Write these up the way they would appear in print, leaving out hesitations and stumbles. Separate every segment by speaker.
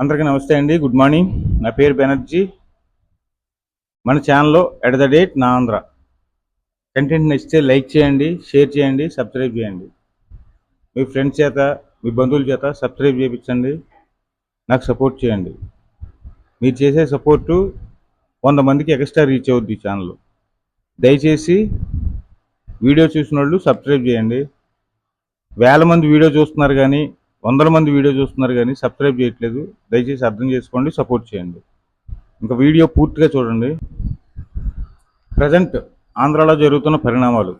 Speaker 1: అందరికీ నమస్తే అండి. Good morning. నా పేరు బెనర్జీ. మన ఛానల్లో ఎట్ ద డేట్ నా ఆంధ్ర కంటెంట్ నచ్చితే లైక్ చేయండి, షేర్ చేయండి, సబ్స్క్రైబ్ చేయండి. మీ ఫ్రెండ్స్ చేత, మీ బంధువుల చేత సబ్స్క్రైబ్ చేయించండి. నాకు సపోర్ట్ చేయండి. మీరు చేసే సపోర్టు 100 మందికి ఎక్స్ట్రా రీచ్ అవుద్ది ఈ ఛానల్. దయచేసి వీడియో చూసిన వాళ్ళు సబ్స్క్రైబ్ చేయండి. వేల మంది వీడియో చూస్తున్నారు కానీ, వందల మంది వీడియో చూస్తున్నారు కానీ సబ్స్క్రైబ్ చేయట్లేదు. దయచేసి అర్థం చేసుకోండి, సపోర్ట్ చేయండి. ఇంకా వీడియో పూర్తిగా చూడండి. ప్రజెంట్ ఆంధ్రాలో జరుగుతున్న పరిణామాలు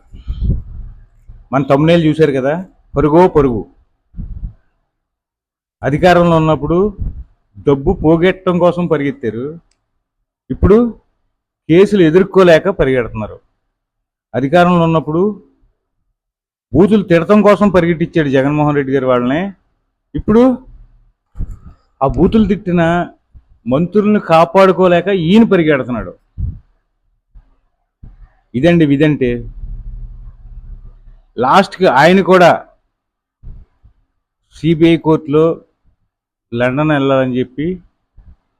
Speaker 1: మన తమ్మునేలు చూశారు కదా. పరుగు అధికారంలో ఉన్నప్పుడు డబ్బు పోగొట్టడం కోసం పరిగెత్తారు. ఇప్పుడు కేసులు ఎదుర్కోలేక పరిగెడుతున్నారు. అధికారంలో ఉన్నప్పుడు బూతులు తిడటం కోసం పరిగెట్టించాడు జగన్మోహన్ రెడ్డి గారు వాళ్ళని. ఇప్పుడు ఆ బూతులు తిట్టిన మంత్రులను కాపాడుకోలేక ఈయన పరిగెడుతున్నాడు. ఇదండి విదంటే. లాస్ట్కి ఆయన కూడా సిబిఐ కోర్టులో లండన్ వెళ్ళాలని చెప్పి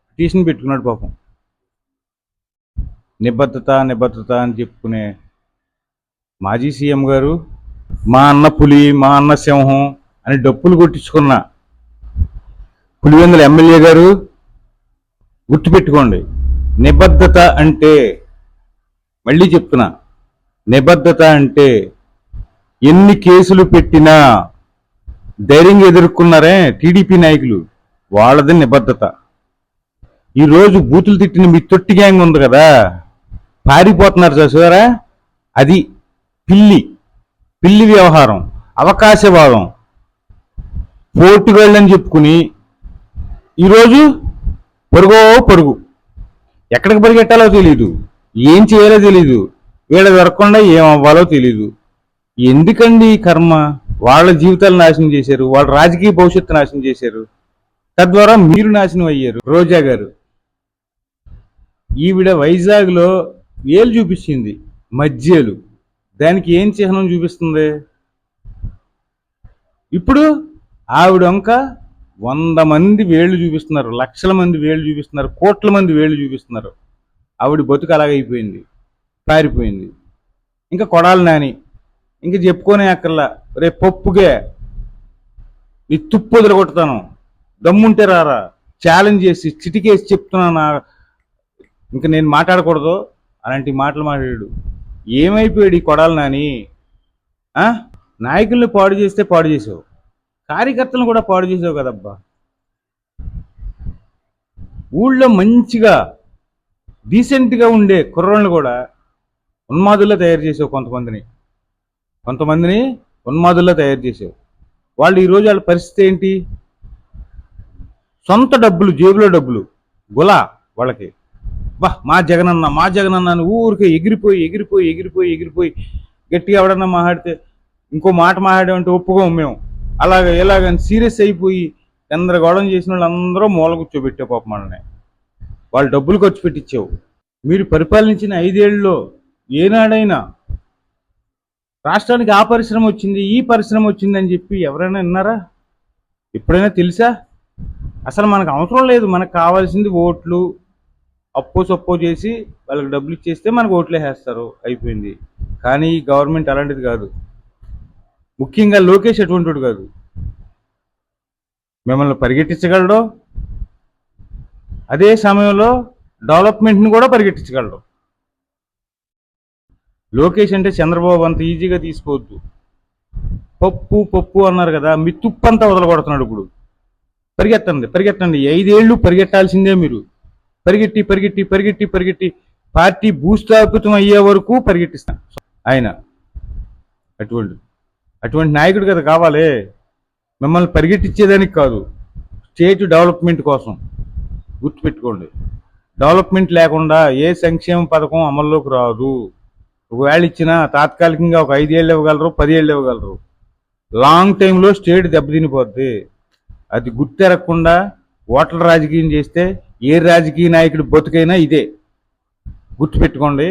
Speaker 1: పిటిషన్ పెట్టుకున్నాడు. పాపం నిబద్ధత అని చెప్పుకునే మాజీ సీఎం గారు మా అన్న పులి, మా అన్న సింహం అని డప్పులు కొట్టించుకున్న పులివెందుల ఎమ్మెల్యే గారు గుర్తుపెట్టుకోండి. నిబద్ధత అంటే, మళ్ళీ చెప్తున్నా, నిబద్ధత అంటే ఎన్ని కేసులు పెట్టినా ధైర్యంగా ఎదుర్కొన్నారే టీడీపీ నాయకులు, వాళ్ళది నిబద్ధత. ఈరోజు బూతులు తిట్టిన మీ తొట్టి గ్యాంగ్ ఉంది కదా, పారిపోతున్నారు చూసారా, అది పిల్లి వ్యవహారం, అవకాశవాదం, పోటుగాళ్ళని చెప్పుకుని ఈరోజు పరుగు ఎక్కడికి పరిగెట్టాలో తెలీదు, ఏం చేయాలో తెలీదు, వీళ్ళ దొరకకుండా ఏం అవ్వాలో తెలీదు. ఎందుకండి ఈ కర్మ? వాళ్ళ జీవితాలు నాశనం చేశారు, వాళ్ళ రాజకీయ భవిష్యత్తు నాశనం చేశారు, తద్వారా మీరు నాశనం అయ్యారు. రోజా గారు ఈవిడ వైజాగ్లో వేలు చూపించింది, మధ్యలు, దానికి ఏం చిహ్నం చూపిస్తుంది? ఇప్పుడు ఆవిడ వంక 100 మంది వేళ్ళు చూపిస్తున్నారు, లక్షల మంది వేళ్ళు చూపిస్తున్నారు, కోట్ల మంది వేళ్ళు చూపిస్తున్నారు. ఆవిడ బతుకు అలాగైపోయింది, పారిపోయింది. ఇంకా కొడాలి నాని ఇంక చెప్పుకోనే అక్కర్లా. రేపు పప్పుగే నీ తుప్పు వదిలగొడతాను, దమ్ముంటే రారా, ఛాలెంజ్ చేసి చిటికేసి చెప్తున్నాను. ఇంకా నేను మాట్లాడకూడదు అలాంటి మాటలు మాట్లాడాడు. ఏమైపోయాడు ఈ కొడాలి నాని? నాయకుల్ని పాడు చేస్తే పాడు చేసావు, కార్యకర్తలను కూడా పాడు చేసావు కదబ్బా. ఊళ్ళో మంచిగా డీసెంట్గా ఉండే కుర్రోళ్ళని కూడా ఉన్మాదుల్లో తయారు చేసావు. కొంతమందిని ఉన్మాదుల్లో తయారు చేసావు. వాళ్ళు ఈరోజు వాళ్ళ పరిస్థితి ఏంటి? సొంత డబ్బులు, జేబులో డబ్బులు గులా వాళ్ళకి. మా జగనన్న అని ఊరికే ఎగిరిపోయి గట్టిగా ఎవడన్నా మాట్లాడితే, ఇంకో మాట మాట్లాడామంటే ఒప్పుకోము మేము, ఎలాగని సీరియస్ అయిపోయి గందరగోళం చేసిన వాళ్ళందరూ మూల కూర్చోబెట్టావు పాపం వాళ్ళని. వాళ్ళు డబ్బులు ఖర్చు పెట్టించావు. మీరు పరిపాలించిన 5 ఏళ్ళలో ఏనాడైనా రాష్ట్రానికి ఆ పరిశ్రమ వచ్చింది, ఈ పరిశ్రమ వచ్చిందని చెప్పి ఎవరైనా విన్నారా? ఎప్పుడైనా తెలుసా? అసలు మనకు అవసరం లేదు. మనకు కావాల్సింది ఓట్లు. అప్పో చేసి వాళ్ళకి డబ్బులు ఇచ్చేస్తే మనకు ఓట్లే వేస్తారు, అయిపోయింది. కానీ ఈ గవర్నమెంట్ అలాంటిది కాదు. ముఖ్యంగా లోకేష్ అటువంటివాడు కాదు. మిమ్మల్ని పరిగెట్టించగలడు, అదే సమయంలో డెవలప్మెంట్ని కూడా పరిగెట్టించగలడు. లోకేష్ అంటే చంద్రబాబు అంత ఈజీగా తీసుకోవద్దు. పప్పు అన్నారు కదా, మీ తుప్పంతా వదలగొడుతున్నాడు. ఇప్పుడు పరిగెట్టండి 5 ఏళ్ళు పరిగెట్టాల్సిందే మీరు. పరిగెట్టి పార్టీ భూస్థాపితం అయ్యే వరకు పరిగెట్టిస్తాను ఆయన. అటువంటి నాయకుడు కదా కావాలి. మిమ్మల్ని పరిగెట్టించేదానికి కాదు, స్టేట్ డెవలప్మెంట్ కోసం. గుర్తుపెట్టుకోండి, డెవలప్మెంట్ లేకుండా ఏ సంక్షేమ పథకం అమల్లోకి రాదు. ఒకవేళ ఇచ్చినా తాత్కాలికంగా ఒక 5 ఏళ్ళు ఇవ్వగలరు, 10 ఏళ్ళు ఇవ్వగలరు. లాంగ్ టైంలో స్టేట్ దెబ్బతినిపోద్ది. అది గుర్తెరగకుండా ఓట్ల రాజకీయం చేస్తే ఏ రాజకీయ నాయకుడు బతుకైనా ఇదే. గుర్తుపెట్టుకోండి.